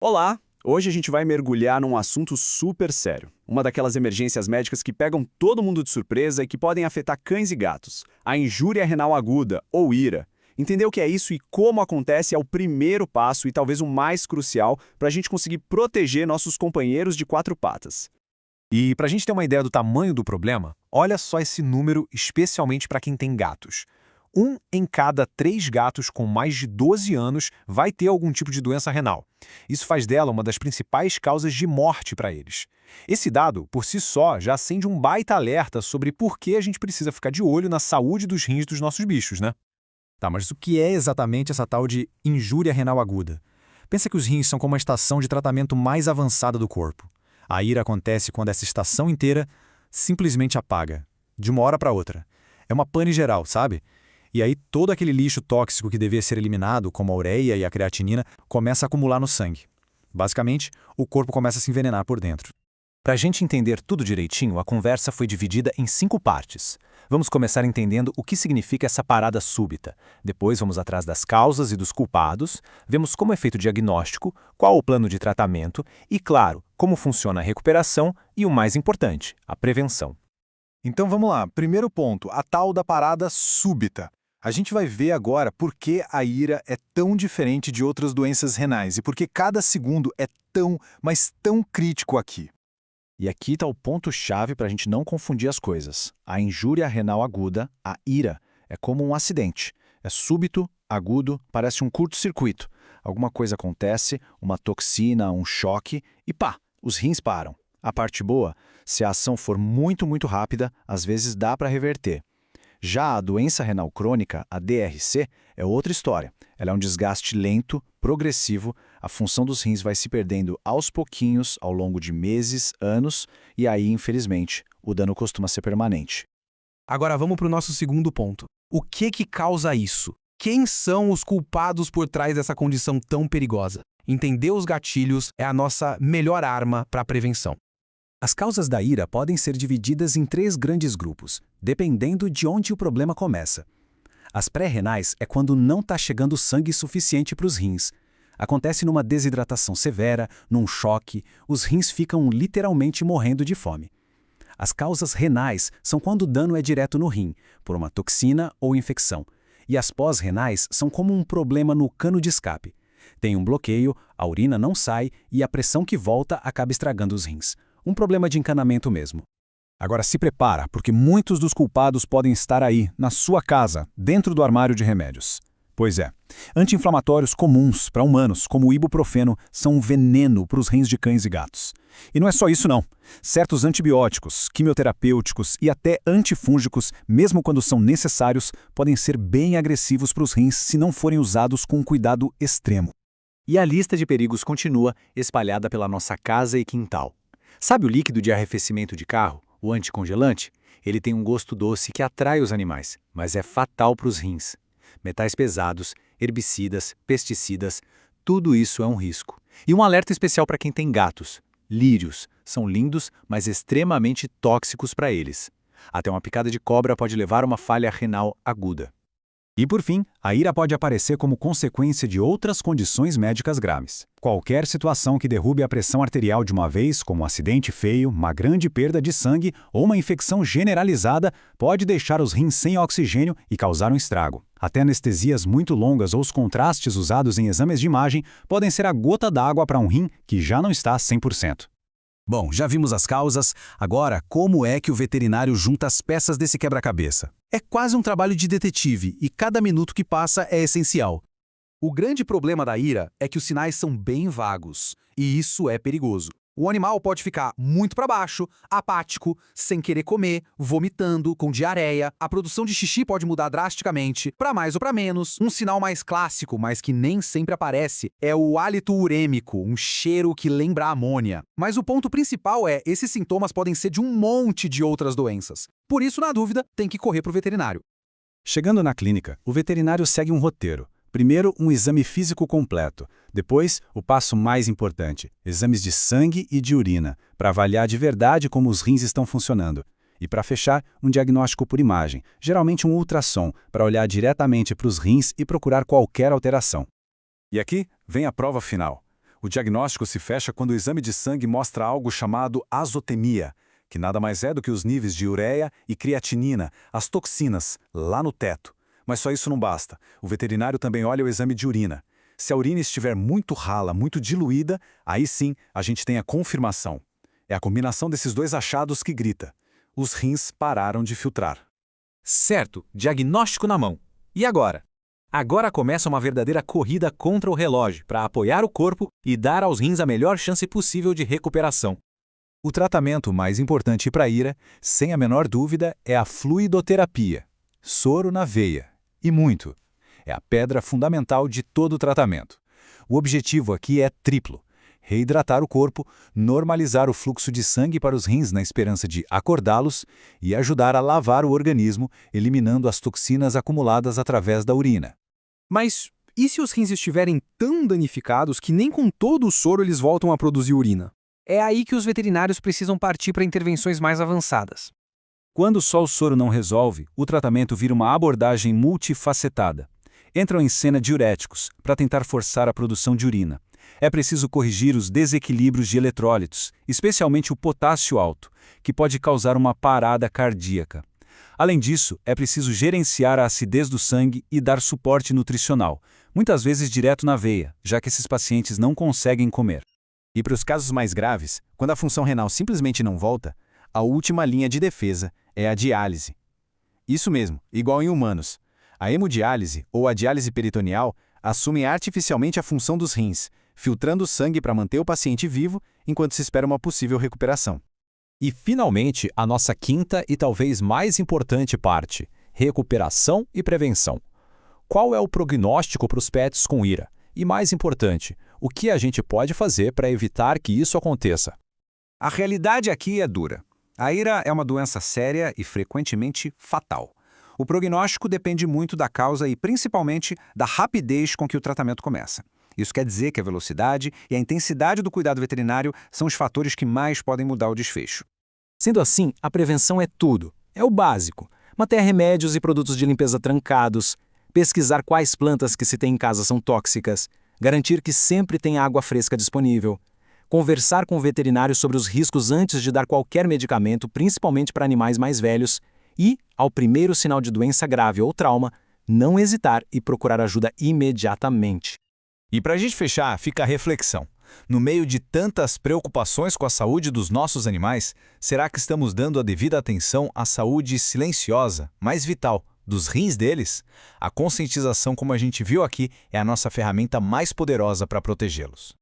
Olá! Hoje a gente vai mergulhar num assunto super sério. Uma daquelas emergências médicas que pegam todo mundo de surpresa e que podem afetar cães e gatos. A injúria renal aguda, ou IRA. Entender o que é isso e como acontece é o primeiro passo e talvez o mais crucial para a gente conseguir proteger nossos companheiros de quatro patas. E para a gente ter uma ideia do tamanho do problema, olha só esse número, especialmente para quem tem gatos. 1 em cada 3 gatos com mais de 12 anos vai ter algum tipo de doença renal. Isso faz dela uma das principais causas de morte para eles. Esse dado, por si só, já acende um baita alerta sobre por que a gente precisa ficar de olho na saúde dos rins dos nossos bichos, né? Tá, mas o que é exatamente essa tal de injúria renal aguda? Pensa que os rins são como a estação de tratamento mais avançada do corpo. A ira acontece quando essa estação inteira simplesmente apaga, de uma hora para outra. É uma pane geral, sabe? E aí todo aquele lixo tóxico que devia ser eliminado, como a ureia e a creatinina, começa a acumular no sangue. Basicamente, o corpo começa a se envenenar por dentro. Para a gente entender tudo direitinho, a conversa foi dividida em 5 partes. Vamos começar entendendo o que significa essa parada súbita. Depois vamos atrás das causas e dos culpados, vemos como é feito o diagnóstico, qual o plano de tratamento e, claro, como funciona a recuperação e, o mais importante, a prevenção. Então vamos lá, primeiro ponto, a tal da parada súbita. A gente vai ver agora por que a ira é tão diferente de outras doenças renais e por que cada segundo é tão, mas tão crítico aqui. E aqui está o ponto-chave para a gente não confundir as coisas. A injúria renal aguda, a IRA, é como um acidente. É súbito, agudo, parece um curto-circuito. Alguma coisa acontece, uma toxina, um choque, e pá, os rins param. A parte boa, se a ação for muito rápida, às vezes dá para reverter. Já a doença renal crônica, a DRC, é outra história. Ela é um desgaste lento, progressivo, a função dos rins vai se perdendo aos pouquinhos ao longo de meses, anos, e aí, infelizmente, o dano costuma ser permanente. Agora vamos para o nosso segundo ponto. O que causa isso? Quem são os culpados por trás dessa condição tão perigosa? Entender os gatilhos é a nossa melhor arma para a prevenção. As causas da ira podem ser divididas em 3 grandes grupos, dependendo de onde o problema começa. As pré-renais é quando não está chegando sangue suficiente para os rins. Acontece numa desidratação severa, num choque, os rins ficam literalmente morrendo de fome. As causas renais são quando o dano é direto no rim, por uma toxina ou infecção. E as pós-renais são como um problema no cano de escape. Tem um bloqueio, a urina não sai e a pressão que volta acaba estragando os rins. Um problema de encanamento mesmo. Agora se prepara, porque muitos dos culpados podem estar aí, na sua casa, dentro do armário de remédios. Pois é, anti-inflamatórios comuns para humanos, como o ibuprofeno, são um veneno para os rins de cães e gatos. E não é só isso não. Certos antibióticos, quimioterapêuticos e até antifúngicos, mesmo quando são necessários, podem ser bem agressivos para os rins se não forem usados com cuidado extremo. E a lista de perigos continua espalhada pela nossa casa e quintal. Sabe o líquido de arrefecimento de carro, o anticongelante? Ele tem um gosto doce que atrai os animais, mas é fatal para os rins. Metais pesados, herbicidas, pesticidas, tudo isso é um risco. E um alerta especial para quem tem gatos. Lírios são lindos, mas extremamente tóxicos para eles. Até uma picada de cobra pode levar a uma falha renal aguda. E por fim, a ira pode aparecer como consequência de outras condições médicas graves. Qualquer situação que derrube a pressão arterial de uma vez, como um acidente feio, uma grande perda de sangue ou uma infecção generalizada, pode deixar os rins sem oxigênio e causar um estrago. Até anestesias muito longas ou os contrastes usados em exames de imagem podem ser a gota d'água para um rim que já não está 100%. Bom, já vimos as causas, agora como é que o veterinário junta as peças desse quebra-cabeça? É quase um trabalho de detetive e cada minuto que passa é essencial. O grande problema da ira é que os sinais são bem vagos, e isso é perigoso. O animal pode ficar muito para baixo, apático, sem querer comer, vomitando, com diarreia. A produção de xixi pode mudar drasticamente, para mais ou para menos. Um sinal mais clássico, mas que nem sempre aparece, é o hálito urêmico, um cheiro que lembra a amônia. Mas o ponto principal é, esses sintomas podem ser de um monte de outras doenças. Por isso, na dúvida, tem que correr para o veterinário. Chegando na clínica, o veterinário segue um roteiro. Primeiro, um exame físico completo. Depois, o passo mais importante, exames de sangue e de urina, para avaliar de verdade como os rins estão funcionando. E para fechar, um diagnóstico por imagem, geralmente um ultrassom, para olhar diretamente para os rins e procurar qualquer alteração. E aqui vem a prova final. O diagnóstico se fecha quando o exame de sangue mostra algo chamado azotemia, que nada mais é do que os níveis de ureia e creatinina, as toxinas, lá no teto. Mas só isso não basta. O veterinário também olha o exame de urina. Se a urina estiver muito rala, muito diluída, aí sim a gente tem a confirmação. É a combinação desses dois achados que grita: os rins pararam de filtrar. Certo, diagnóstico na mão. E agora? Agora começa uma verdadeira corrida contra o relógio para apoiar o corpo e dar aos rins a melhor chance possível de recuperação. O tratamento mais importante para a IRA, sem a menor dúvida, é a fluidoterapia. Soro na veia. E muito. É a pedra fundamental de todo o tratamento. O objetivo aqui é triplo: reidratar o corpo, normalizar o fluxo de sangue para os rins na esperança de acordá-los e ajudar a lavar o organismo, eliminando as toxinas acumuladas através da urina. Mas e se os rins estiverem tão danificados que nem com todo o soro eles voltam a produzir urina? É aí que os veterinários precisam partir para intervenções mais avançadas. Quando só o soro não resolve, o tratamento vira uma abordagem multifacetada. Entram em cena diuréticos, para tentar forçar a produção de urina. É preciso corrigir os desequilíbrios de eletrólitos, especialmente o potássio alto, que pode causar uma parada cardíaca. Além disso, é preciso gerenciar a acidez do sangue e dar suporte nutricional, muitas vezes direto na veia, já que esses pacientes não conseguem comer. E para os casos mais graves, quando a função renal simplesmente não volta, a última linha de defesa é a diálise. Isso mesmo, igual em humanos. A hemodiálise, ou a diálise peritoneal, assume artificialmente a função dos rins, filtrando o sangue para manter o paciente vivo enquanto se espera uma possível recuperação. E, finalmente, a nossa quinta e talvez mais importante parte: recuperação e prevenção. Qual é o prognóstico para os pets com IRA? E, mais importante, o que a gente pode fazer para evitar que isso aconteça? A realidade aqui é dura. A IRA é uma doença séria e frequentemente fatal. O prognóstico depende muito da causa e, principalmente, da rapidez com que o tratamento começa. Isso quer dizer que a velocidade e a intensidade do cuidado veterinário são os fatores que mais podem mudar o desfecho. Sendo assim, a prevenção é tudo. É o básico. Manter remédios e produtos de limpeza trancados, pesquisar quais plantas que se tem em casa são tóxicas, garantir que sempre tem água fresca disponível, conversar com o veterinário sobre os riscos antes de dar qualquer medicamento, principalmente para animais mais velhos, e, ao primeiro sinal de doença grave ou trauma, não hesitar e procurar ajuda imediatamente. E para a gente fechar, fica a reflexão. No meio de tantas preocupações com a saúde dos nossos animais, será que estamos dando a devida atenção à saúde silenciosa, mais vital, dos rins deles? A conscientização, como a gente viu aqui, é a nossa ferramenta mais poderosa para protegê-los.